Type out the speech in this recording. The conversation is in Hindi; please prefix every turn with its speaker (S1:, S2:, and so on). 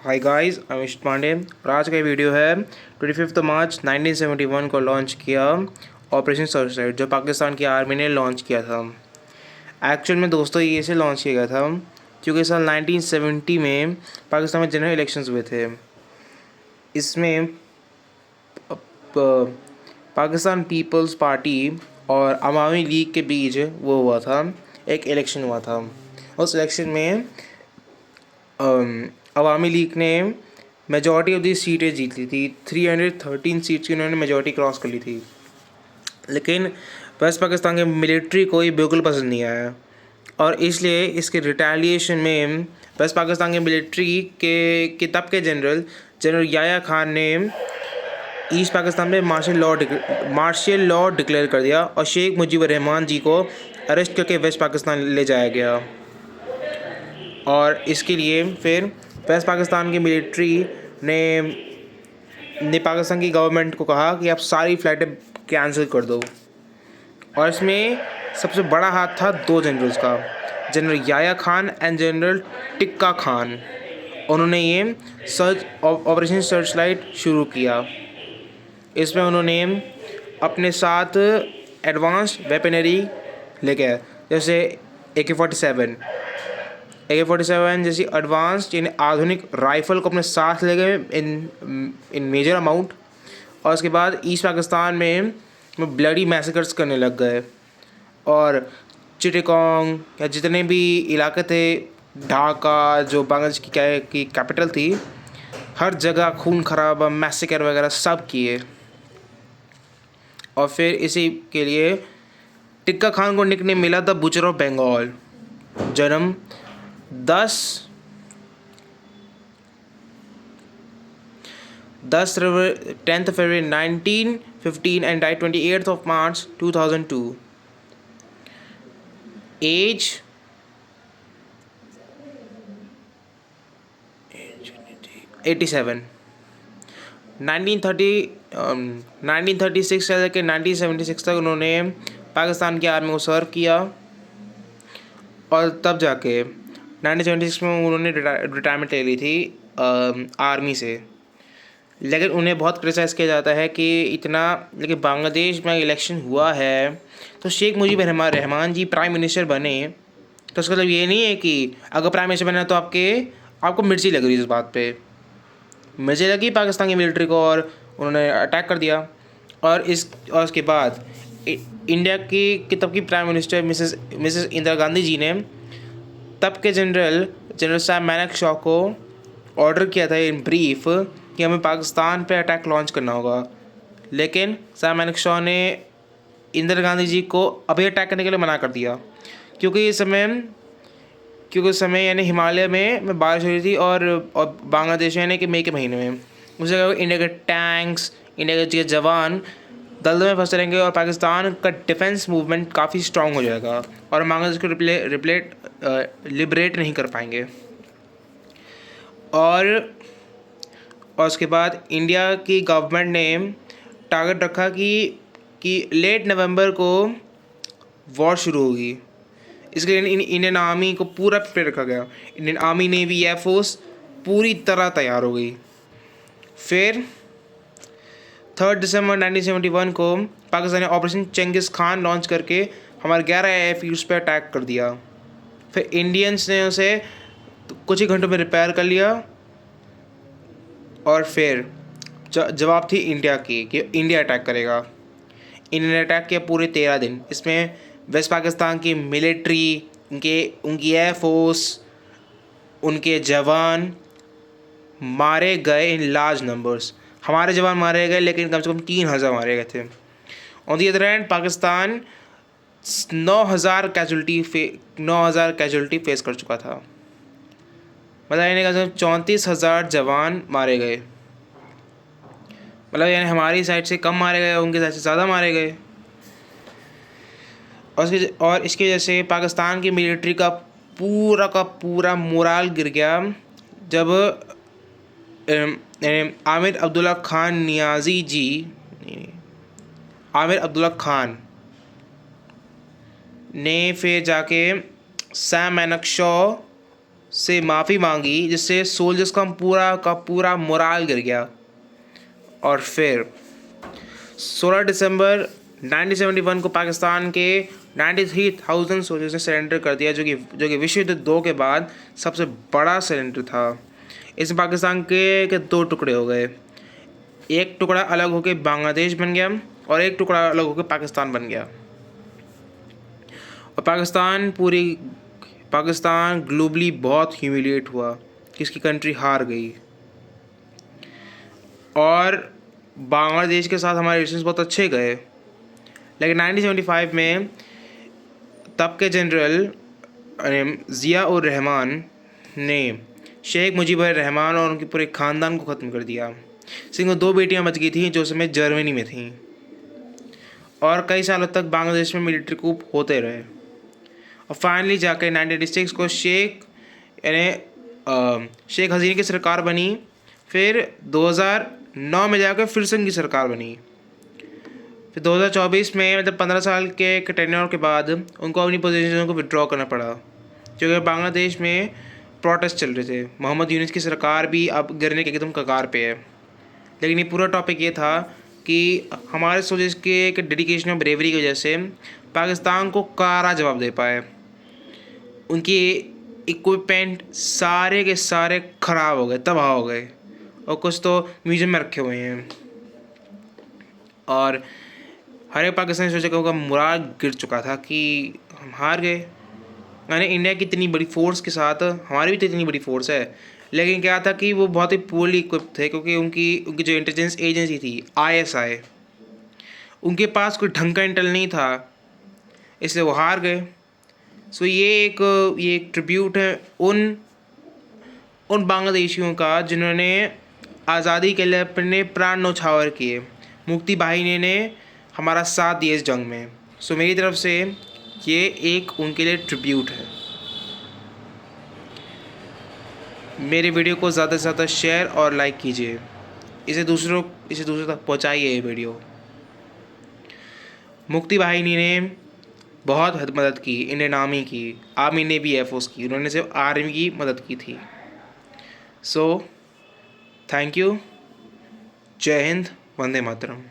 S1: हाय गाइस, अमिश पांडे और आज का वीडियो है 25 मार्च 1971 को लॉन्च किया ऑपरेशन सरसाइट, जो पाकिस्तान की आर्मी ने लॉन्च किया था। एक्चुअल में दोस्तों ये इसे लॉन्च किया गया था क्योंकि साल 1970 में पाकिस्तान में जनरल इलेक्शंस हुए थे। इसमें पाकिस्तान पीपल्स पार्टी और अवामी लीग के बीच वो हुआ था, एक इलेक्शन हुआ था। उस इलेक्शन में अवामी लीग ने मेजॉरिटी ऑफ दी सीटें जीत ली थी। 313 सीट्स की उन्होंने मेजॉरिटी क्रॉस कर ली थी। लेकिन वेस्ट पाकिस्तान के मिलिट्री को ये बिल्कुल पसंद नहीं आया और इसलिए इसके रिटेलिएशन में वेस्ट पाकिस्तान के मिलिट्री के तब के जनरल याया खान ने ईस्ट पाकिस्तान में मार्शल लॉ डिक्लेयर कर दिया और शेख मुजीबुर रहमान जी को अरेस्ट करके वेस्ट पाकिस्तान ले जाया गया। और इसके लिए फिर वेस्ट पाकिस्तान की मिलिट्री ने पाकिस्तान की गवर्नमेंट को कहा कि आप सारी फ़्लाइटें कैंसिल कर दो। और इसमें सबसे बड़ा हाथ था दो जनरल्स का, general Yahya Khan and general Tikka Khan. उन्होंने ये ऑपरेशन सर्चलाइट शुरू किया। इसमें उन्होंने अपने साथ एडवांस वेपनरी लेके आए, जैसे AK-47 जैसी एडवांस्ड यानी आधुनिक राइफ़ल को अपने साथ ले गए इन मेजर अमाउंट। और उसके बाद ईस्ट पाकिस्तान में ब्लडी मैसेकर्स करने लग गए और चिटगांव या जितने भी इलाके थे, ढाका जो बांग्लादेश की कैपिटल थी, हर जगह खून खराबा मैसेकर वगैरह सब किए। और फिर इसी के लिए टिक्का खान को निकनेम मिला था बुचर ऑफ बंगाल। जन्म 10 February 1915 and died 28th of March 2002. Age 87। 1936 से लेकर 1976 तक उन्होंने पाकिस्तान की आर्मी को सर्व किया और तब जाके 1976 में उन्होंने रिटायरमेंट ले ली थी आर्मी से। लेकिन उन्हें बहुत क्रिटिसाइज़ किया जाता है कि लेकिन बांग्लादेश में इलेक्शन हुआ है तो शेख मुजीबुर रहमान जी प्राइम मिनिस्टर बने, तो उसका मतलब ये नहीं है कि अगर प्राइम मिनिस्टर बना तो आपको मिर्ची लग रही है। इस बात पे मिर्ची लगी पाकिस्तान की मिलिट्री को और उन्होंने अटैक कर दिया। और उसके बाद इंडिया की तब की prime minister Mrs Indira Gandhi ji ने तब के जनरल सैम मानेकशॉ को ऑर्डर किया था इन ब्रीफ कि हमें पाकिस्तान पे अटैक लॉन्च करना होगा। लेकिन सैम मानेकशॉ ने इंदिरा गांधी जी को अभी अटैक करने के लिए मना कर दिया क्योंकि उस समय यानी हिमालय में बारिश हो रही थी और बांग्लादेश यानी कि मई के महीने में उस जगह इंडिया के टैंक्स, इंडिया के जवान दलदल में फंसे रहेंगे और पाकिस्तान का डिफेंस मूवमेंट काफ़ी स्ट्रॉन्ग हो जाएगा और बांग्लादेश को लिबरेट नहीं कर पाएंगे। और उसके बाद इंडिया की गवर्नमेंट ने टारगेट रखा कि लेट नवंबर को वॉर शुरू होगी। इसके लिए इंडियन आर्मी को पूरा प्रिपेयर रखा गया। इंडियन आर्मी, नेवी, एयरफोर्स पूरी तरह तैयार हो गई। फिर 3 दिसंबर 1971 को पाकिस्तान ने ऑपरेशन चंगिस खान लॉन्च करके हमारे 11 एयरफील्ड्स पर अटैक कर दिया। फिर इंडियंस ने उसे कुछ ही घंटों में रिपेयर कर लिया और फिर जवाब थी इंडिया की कि इंडिया अटैक करेगा। इंडिया ने अटैक किया पूरे 13 दिन। इसमें वेस्ट पाकिस्तान की मिलिट्री, उनकी एयरफोर्स, उनके जवान मारे गए इन लार्ज नंबर्स। हमारे जवान मारे गए लेकिन कम से कम 3000 मारे गए थे। On the other hand Pakistan 9000 casualty face कर चुका था। मतलब यानी कम से कम 34,000 जवान मारे गए। मतलब यानी हमारी साइड से कम मारे गए, उनकी साइड से ज़्यादा मारे गए। और इसकी वजह से पाकिस्तान की मिलिट्री का पूरा मोराल गिर गया जब आमिर अब्दुल्ला खान ने फिर जाके सैम मानेकशॉ से माफ़ी मांगी, जिससे सोल्जर्स का पूरा मोराल गिर गया। और फिर 16 दिसंबर 1971 को पाकिस्तान के 93,000 सोल्जर्स ने सरेंडर कर दिया, जो कि विश्व युद्ध 2 के बाद सबसे बड़ा सरेंडर था। इसमें पाकिस्तान के 2 टुकड़े हो गए। एक टुकड़ा अलग होकर बांग्लादेश बन गया और एक टुकड़ा अलग होकर पाकिस्तान बन गया। और पाकिस्तान ग्लोबली बहुत ह्यूमिलिएट हुआ कि इसकी कंट्री हार गई। और बांग्लादेश के साथ हमारे रिलेशंस बहुत अच्छे गए, लेकिन 1975 में तब के जनरल ज़िया उर रहमान ने शेख मुजीबर रहमान और उनके पूरे ख़ानदान को ख़त्म कर दिया। सिंह 2 बेटियां बच गई थीं, जो समय जर्मनी में थीं, और कई सालों तक बांग्लादेश में मिलिट्री कूप होते रहे। और फाइनली जाकर 1986 को शेख हसीना की सरकार बनी। फिर 2009 में जाकर फिर से उनकी सरकार बनी। फिर 2024 में, मतलब 15 साल के टेन्योर के बाद, उनको अपनी पोजीशन को विड्रॉ करना पड़ा, क्योंकि बांग्लादेश में प्रोटेस्ट चल रहे थे। मोहम्मद यूनुस की सरकार भी अब गिरने के एकदम कगार पे है। लेकिन ये पूरा टॉपिक ये था कि हमारे सोल्जर्स के एक डेडिकेशन और ब्रेवरी की वजह से पाकिस्तान को करारा जवाब दे पाए। उनकी इक्विपमेंट सारे के सारे ख़राब हो गए, तबाह हो गए, और कुछ तो म्यूजियम में रखे हुए हैं। और हर एक पाकिस्तानी सोल्जर का मोराल गिर चुका था कि हम हार गए। यानी इंडिया की इतनी बड़ी फोर्स के साथ हमारी भी तो इतनी बड़ी फोर्स है, लेकिन क्या था कि वो बहुत ही पुअरली इक्विप्ड थे, क्योंकि उनकी जो इंटेलिजेंस एजेंसी थी ISI, उनके पास कोई ढंग का इंटेल नहीं था, इसलिए वो हार गए। सो ये एक ट्रिब्यूट है उन बांग्लादेशियों का जिन्होंने आज़ादी के लिए अपने प्राण न्यौछावर किए। मुक्ति बाहिनी ने हमारा साथ दिया इस जंग में। सो मेरी तरफ से ये एक उनके लिए ट्रिब्यूट है। मेरे वीडियो को ज़्यादा से ज़्यादा शेयर और लाइक कीजिए, इसे दूसरों तक पहुंचाइए ये वीडियो। मुक्ति बाहिनी ने बहुत मदद की, इंडियन आर्मी की, आर्मी ने भी एयरफोर्स की, उन्होंने सिर्फ आर्मी की मदद की थी। So thank you. जय हिंद, वंदे मातरम।